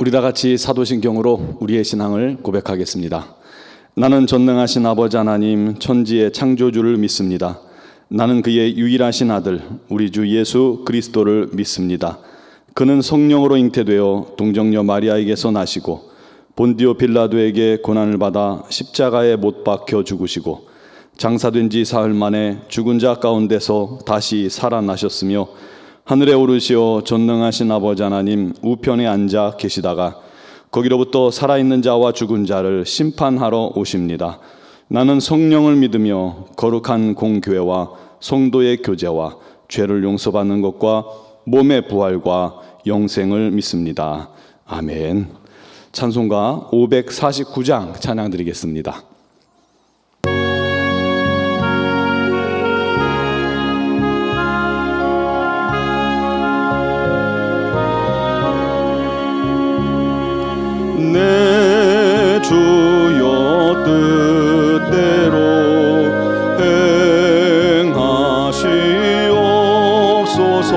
우리 다 같이 사도신경으로 우리의 신앙을 고백하겠습니다. 나는 전능하신 아버지 하나님 천지의 창조주를 믿습니다. 나는 그의 유일하신 아들 우리 주 예수 그리스도를 믿습니다. 그는 성령으로 잉태되어 동정녀 마리아에게서 나시고 본디오 빌라도에게 고난을 받아 십자가에 못 박혀 죽으시고 장사된 지 사흘 만에 죽은 자 가운데서 다시 살아나셨으며 하늘에 오르시어 전능하신 아버지 하나님 우편에 앉아 계시다가 거기로부터 살아있는 자와 죽은 자를 심판하러 오십니다. 나는 성령을 믿으며 거룩한 공교회와 성도의 교제와 죄를 용서받는 것과 몸의 부활과 영생을 믿습니다. 아멘. 찬송가 549장 찬양 드리겠습니다. 내 주여 뜻대로 행하시옵소서.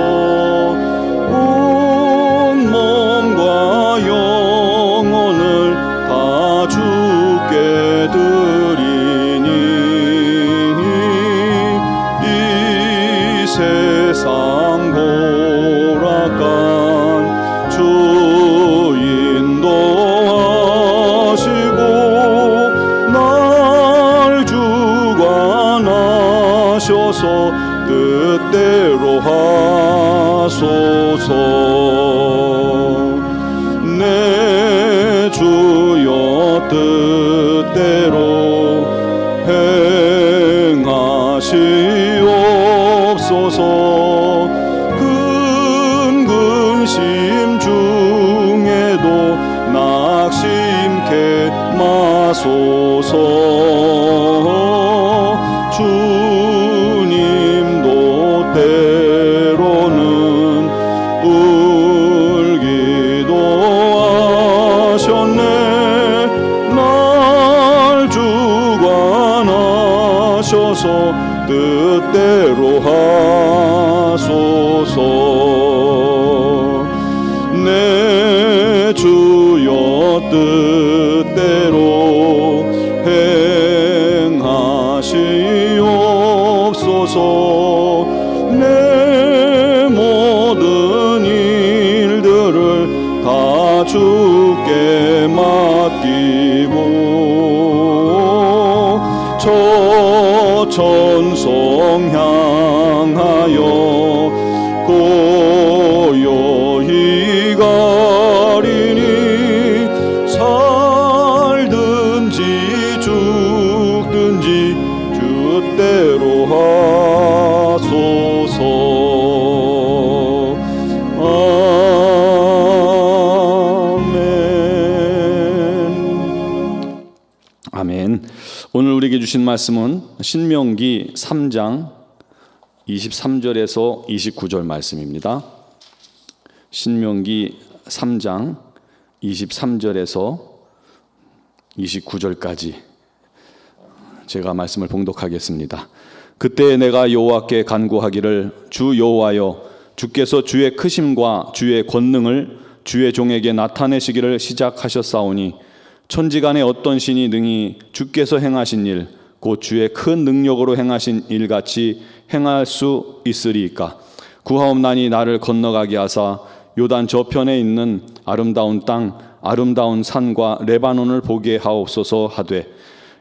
온 몸과 영혼을 다 주께 드리니 이 세상 고락간 주인도 뜻대로 하소서. 내 주여 뜻대로 행하시옵소서. 근심심 중에도 낙심케 마소서. 주님도 때로는 울기도 하셨네. 날 주관하셔서 뜻대로 하소서. 내 주여 뜻대로 행하시옵소서. 내 모든 일들을 다 주께 맡기고 저 천성 향하여 고요히 가리니 살든지 죽든지 주대로 하소서. 아멘. 아멘. 오늘 우리에게 주신 말씀은 신명기 3장 23절에서 29절 말씀입니다. 신명기 3장 23절에서 29절까지 제가 말씀을 봉독하겠습니다. 그때 내가 여호와께 간구하기를 주 여호와여 주께서 주의 크심과 주의 권능을 주의 종에게 나타내시기를 시작하셨사오니 천지간에 어떤 신이 능히 주께서 행하신 일 곧 주의 큰 능력으로 행하신 일같이 행할 수 있으리이까. 구하옵나니 나를 건너가게 하사 요단 저편에 있는 아름다운 땅 아름다운 산과 레바논을 보게 하옵소서 하되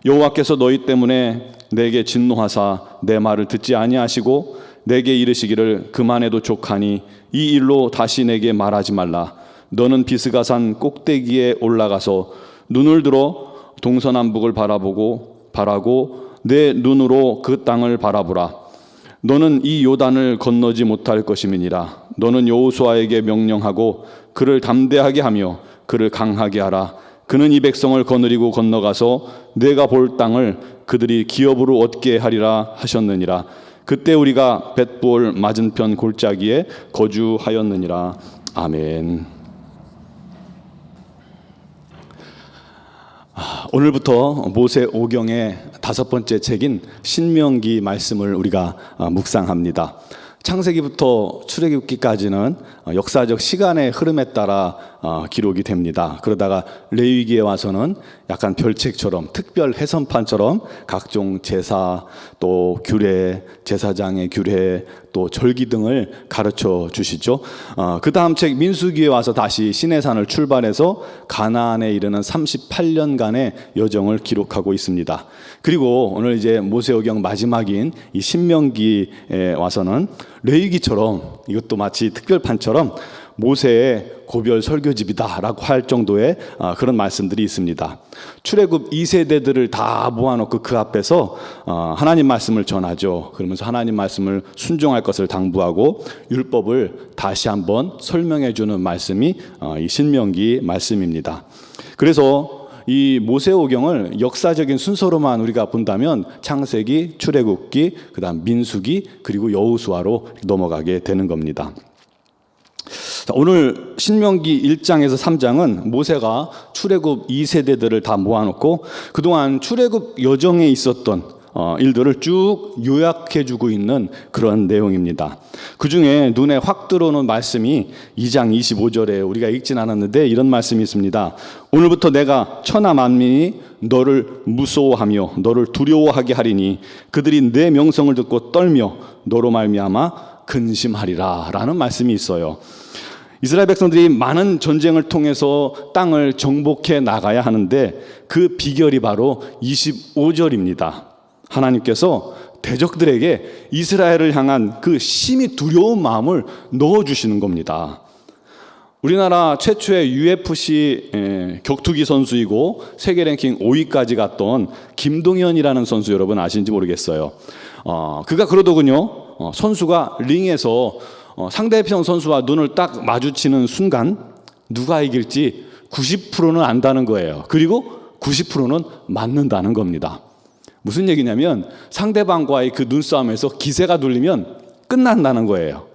여호와께서 너희 때문에 내게 진노하사 내 말을 듣지 아니하시고 내게 이르시기를 그만해도 족하니 이 일로 다시 내게 말하지 말라. 너는 비스가산 꼭대기에 올라가서 눈을 들어 동서남북을 바라고 내 눈으로 그 땅을 바라보라. 너는 이 요단을 건너지 못할 것임이니라. 너는 여호수아에게 명령하고 그를 담대하게 하며 그를 강하게 하라. 그는 이 백성을 거느리고 건너가서 내가 볼 땅을 그들이 기업으로 얻게 하리라 하셨느니라. 그때 우리가 벳부올 맞은편 골짜기에 거주하였느니라. 아멘. 오늘부터 모세 오경의 5번째 책인 신명기 말씀을 우리가 묵상합니다. 창세기부터 출애굽기까지는 역사적 시간의 흐름에 따라 기록이 됩니다. 그러다가 레위기에 와서는 약간 별책처럼, 특별 해선판처럼 각종 제사, 또 규례, 제사장의 규례, 또 절기 등을 가르쳐 주시죠. 그 다음 책 민수기에 와서 다시 시내산을 출발해서 가나안에 이르는 38년간의 여정을 기록하고 있습니다. 그리고 오늘 이제 모세오경 마지막인 이 신명기에 와서는 레위기처럼, 이것도 마치 특별판처럼 모세의 고별 설교집이다라고 할 정도의 그런 말씀들이 있습니다. 출애굽 2세대들을 다 모아놓고 그 앞에서 하나님 말씀을 전하죠. 그러면서 하나님 말씀을 순종할 것을 당부하고 율법을 다시 한번 설명해 주는 말씀이 이 신명기 말씀입니다. 그래서 이 모세오경을 역사적인 순서로만 우리가 본다면 창세기, 출애굽기, 그다음 민수기, 그리고 여호수아로 넘어가게 되는 겁니다. 오늘 신명기 1장에서 3장은 모세가 출애굽 2세대들을 다 모아놓고 그동안 출애굽 여정에 있었던 일들을 쭉 요약해주고 있는 그런 내용입니다. 그 중에 눈에 확 들어오는 말씀이 2장 25절에 우리가 읽진 않았는데 이런 말씀이 있습니다. 오늘부터 내가 천하 만민이 너를 무서워하며 너를 두려워하게 하리니 그들이 내 명성을 듣고 떨며 너로 말미암아 근심하리라 라는 말씀이 있어요. 이스라엘 백성들이 많은 전쟁을 통해서 땅을 정복해 나가야 하는데 그 비결이 바로 25절입니다. 하나님께서 대적들에게 이스라엘을 향한 그 심히 두려운 마음을 넣어주시는 겁니다. 우리나라 최초의 UFC 격투기 선수이고 세계 랭킹 5위까지 갔던 김동현이라는 선수 여러분 아시는지 모르겠어요. 그가 그러더군요. 선수가 링에서 상대편 선수와 눈을 딱 마주치는 순간 누가 이길지 90%는 안다는 거예요. 그리고 90%는 맞는다는 겁니다. 무슨 얘기냐면 상대방과의 그 눈싸움에서 기세가 눌리면 끝난다는 거예요.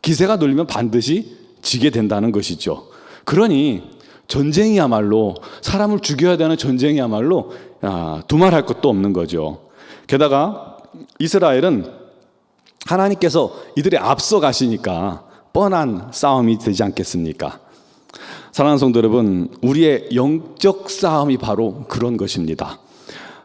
기세가 눌리면 반드시 지게 된다는 것이죠. 그러니 전쟁이야말로, 사람을 죽여야 되는 전쟁이야말로 두말할 것도 없는 거죠. 게다가 이스라엘은 하나님께서 이들이 앞서 가시니까 뻔한 싸움이 되지 않겠습니까? 사랑하는 성도 여러분, 우리의 영적 싸움이 바로 그런 것입니다.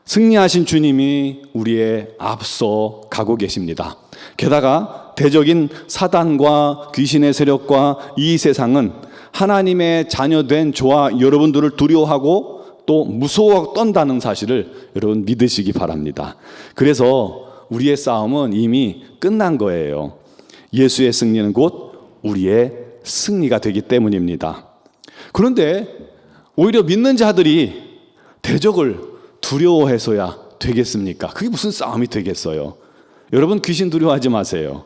승리하신 주님이 우리의 앞서 가고 계십니다. 게다가 대적인 사단과 귀신의 세력과 이 세상은 하나님의 자녀된 저와 여러분들을 두려워하고 또 무서워 떤다는 사실을 여러분 믿으시기 바랍니다. 그래서 우리의 싸움은 이미 끝난 거예요. 예수의 승리는 곧 우리의 승리가 되기 때문입니다. 그런데 오히려 믿는 자들이 대적을 두려워해서야 되겠습니까? 그게 무슨 싸움이 되겠어요? 여러분 귀신 두려워하지 마세요.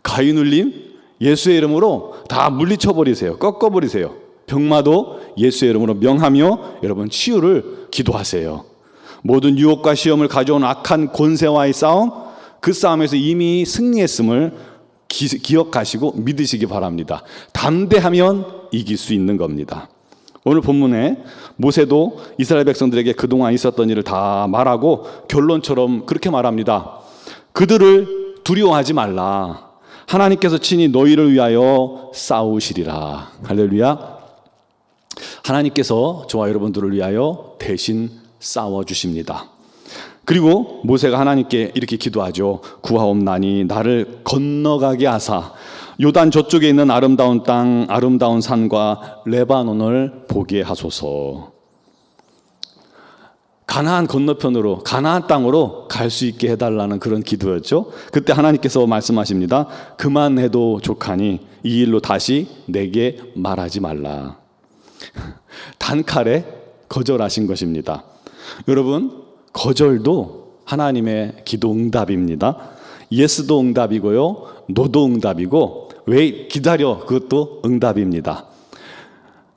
가위 눌림 예수의 이름으로 다 물리쳐버리세요. 꺾어버리세요. 병마도 예수의 이름으로 명하며 여러분 치유를 기도하세요. 모든 유혹과 시험을 가져온 악한 권세와의 싸움, 그 싸움에서 이미 승리했음을 기억하시고 믿으시기 바랍니다. 담대하면 이길 수 있는 겁니다. 오늘 본문에 모세도 이스라엘 백성들에게 그동안 있었던 일을 다 말하고 결론처럼 그렇게 말합니다. 그들을 두려워하지 말라. 하나님께서 친히 너희를 위하여 싸우시리라. 할렐루야. 하나님께서 저와 여러분들을 위하여 대신 싸워주십니다. 그리고 모세가 하나님께 이렇게 기도하죠. 구하옵나니 나를 건너가게 하사 요단 저쪽에 있는 아름다운 땅, 아름다운 산과 레바논을 보게 하소서. 가나안 건너편으로, 가나안 땅으로 갈 수 있게 해달라는 그런 기도였죠. 그때 하나님께서 말씀하십니다. 그만해도 족하니 이 일로 다시 내게 말하지 말라. 단칼에 거절하신 것입니다. 여러분, 거절도 하나님의 기도 응답입니다. 예스도 응답이고요, 노도 응답이고, 왜 기다려, 그것도 응답입니다.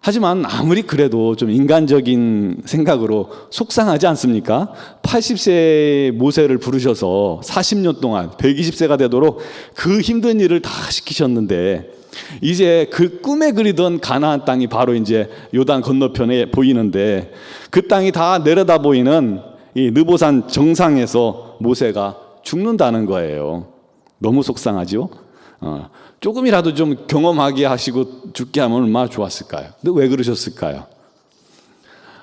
하지만 아무리 그래도 좀 인간적인 생각으로 속상하지 않습니까? 80세의 모세를 부르셔서 40년 동안 120세가 되도록 그 힘든 일을 다 시키셨는데 이제 그 꿈에 그리던 가나안 땅이 바로 이제 요단 건너편에 보이는데 그 땅이 다 내려다 보이는 이 느보산 정상에서 모세가 죽는다는 거예요. 너무 속상하죠? 조금이라도 좀 경험하게 하시고 죽게 하면 얼마나 좋았을까요? 근데 왜 그러셨을까요?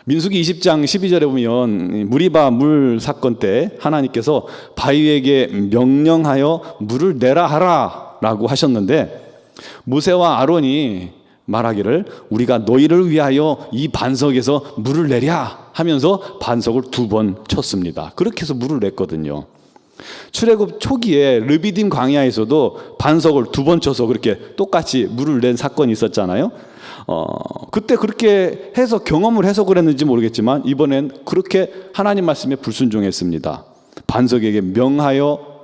민수기 20장 12절에 보면 무리바 물 사건 때 하나님께서 바위에게 명령하여 물을 내라 하라 라고 하셨는데, 모세와 아론이 말하기를 우리가 너희를 위하여 이 반석에서 물을 내랴 하면서 반석을 2번 쳤습니다. 그렇게 해서 물을 냈거든요. 출애굽 초기에 르비딤 광야에서도 반석을 2번 쳐서 그렇게 똑같이 물을 낸 사건이 있었잖아요. 그때 그렇게 해서 경험을 해서 그랬는지 모르겠지만 이번엔 그렇게 하나님 말씀에 불순종했습니다. 반석에게 명하여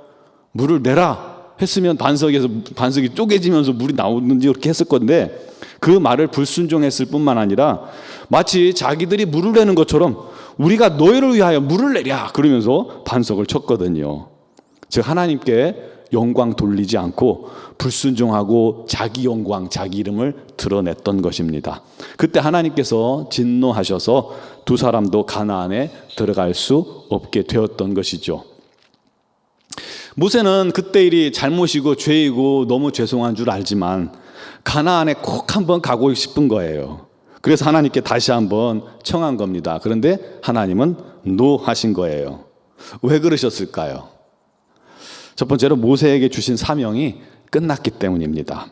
물을 내라 했으면 반석이 쪼개지면서 물이 나오는지 그렇게 했을 건데, 그 말을 불순종했을 뿐만 아니라 마치 자기들이 물을 내는 것처럼 우리가 너희를 위하여 물을 내랴 그러면서 반석을 쳤거든요. 즉 하나님께 영광 돌리지 않고 불순종하고 자기 영광, 자기 이름을 드러냈던 것입니다. 그때 하나님께서 진노하셔서 2 사람도 가나안에 들어갈 수 없게 되었던 것이죠. 모세는 그때 일이 잘못이고 죄이고 너무 죄송한 줄 알지만 가나안에 꼭 한번 가고 싶은 거예요. 그래서 하나님께 다시 한번 청한 겁니다. 그런데 하나님은 노 하신 거예요. 왜 그러셨을까요? 첫 번째로 모세에게 주신 사명이 끝났기 때문입니다.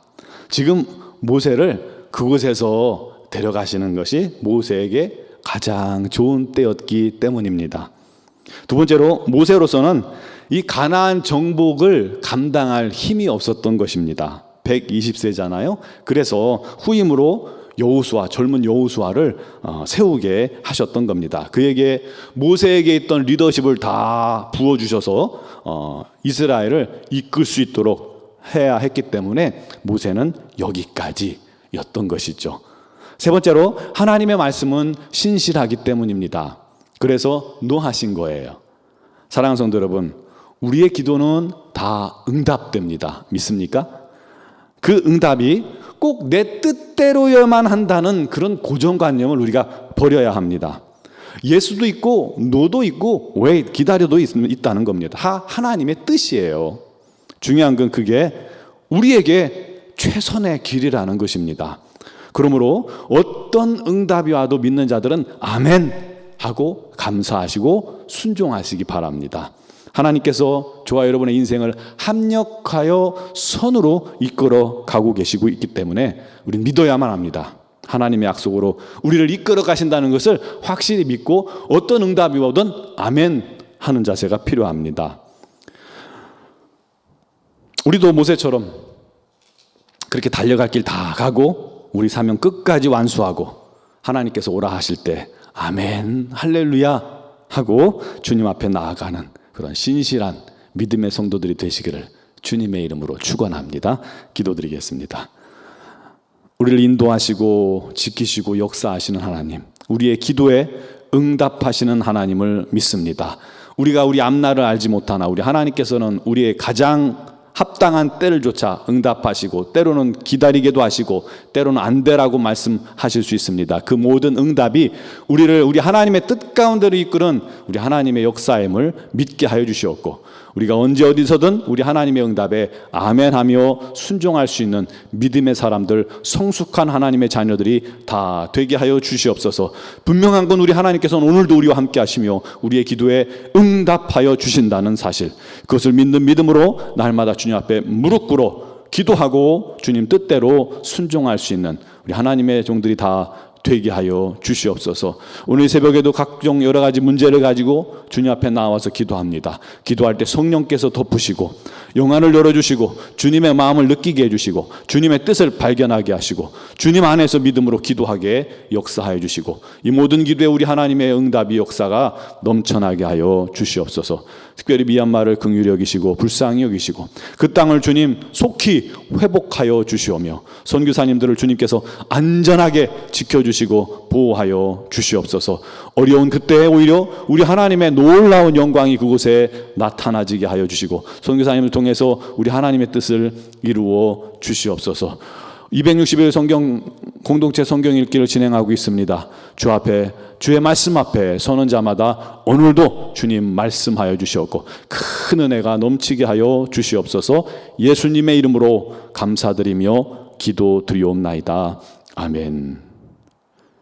지금 모세를 그곳에서 데려가시는 것이 모세에게 가장 좋은 때였기 때문입니다. 2 번째로 모세로서는 이 가나안 정복을 감당할 힘이 없었던 것입니다. 120세잖아요. 그래서 후임으로 여호수아, 젊은 여호수아를 세우게 하셨던 겁니다. 그에게 모세에게 있던 리더십을 다 부어주셔서 이스라엘을 이끌 수 있도록 해야 했기 때문에 모세는 여기까지였던 것이죠. 3 번째로 하나님의 말씀은 신실하기 때문입니다. 그래서 노하신 거예요. 사랑하는 성도 여러분, 우리의 기도는 다 응답됩니다. 믿습니까? 그 응답이 꼭 내 뜻대로여만 한다는 그런 고정관념을 우리가 버려야 합니다. 예수도 있고 노도 있고 왜 기다려도 있다는 겁니다. 하나님의 뜻이에요. 중요한 건 그게 우리에게 최선의 길이라는 것입니다. 그러므로 어떤 응답이 와도 믿는 자들은 아멘 하고 감사하시고 순종하시기 바랍니다. 하나님께서 저와 여러분의 인생을 합력하여 선으로 이끌어 가고 계시고 있기 때문에 우리는 믿어야만 합니다. 하나님의 약속으로 우리를 이끌어 가신다는 것을 확실히 믿고 어떤 응답이 오든 아멘 하는 자세가 필요합니다. 우리도 모세처럼 그렇게 달려갈 길 다 가고 우리 사명 끝까지 완수하고 하나님께서 오라 하실 때 아멘 할렐루야 하고 주님 앞에 나아가는 그런 신실한 믿음의 성도들이 되시기를 주님의 이름으로 축원합니다. 기도드리겠습니다. 우리를 인도하시고 지키시고 역사하시는 하나님, 우리의 기도에 응답하시는 하나님을 믿습니다. 우리가 우리 앞날을 알지 못하나 우리 하나님께서는 우리의 가장 합당한 때를 조차 응답하시고 때로는 기다리게도 하시고 때로는 안 되라고 말씀하실 수 있습니다. 그 모든 응답이 우리 하나님의 뜻 가운데로 이끄는 우리 하나님의 역사임을 믿게 하여 주시옵고 우리가 언제 어디서든 우리 하나님의 응답에 아멘하며 순종할 수 있는 믿음의 사람들, 성숙한 하나님의 자녀들이 다 되게 하여 주시옵소서. 분명한 건 우리 하나님께서는 오늘도 우리와 함께 하시며 우리의 기도에 응답하여 주신다는 사실, 그것을 믿는 믿음으로 날마다 주님 앞에 무릎 꿇어 기도하고 주님 뜻대로 순종할 수 있는 우리 하나님의 종들이 다 되게 하여 주시옵소서. 오늘 새벽에도 각종 여러 가지 문제를 가지고 주님 앞에 나와서 기도합니다. 기도할 때 성령께서 덮으시고 영안을 열어주시고 주님의 마음을 느끼게 해주시고 주님의 뜻을 발견하게 하시고 주님 안에서 믿음으로 기도하게 역사하여 주시고 이 모든 기도에 우리 하나님의 응답이 역사가 넘쳐나게 하여 주시옵소서. 특별히 미얀마를 긍휼히 여기시고 불쌍히 여기시고 그 땅을 주님 속히 회복하여 주시오며 선교사님들을 주님께서 안전하게 지켜주시고 보호하여 주시옵소서. 어려운 그때에 오히려 우리 하나님의 놀라운 영광이 그곳에 나타나지게 하여 주시고 선교사님을 통해서 우리 하나님의 뜻을 이루어 주시옵소서. 260일 성경 공동체 성경 읽기를 진행하고 있습니다. 주 앞에 주의 말씀 앞에 서는 자마다 오늘도 주님 말씀하여 주시옵고 큰 은혜가 넘치게 하여 주시옵소서. 예수님의 이름으로 감사드리며 기도드리옵나이다. 아멘.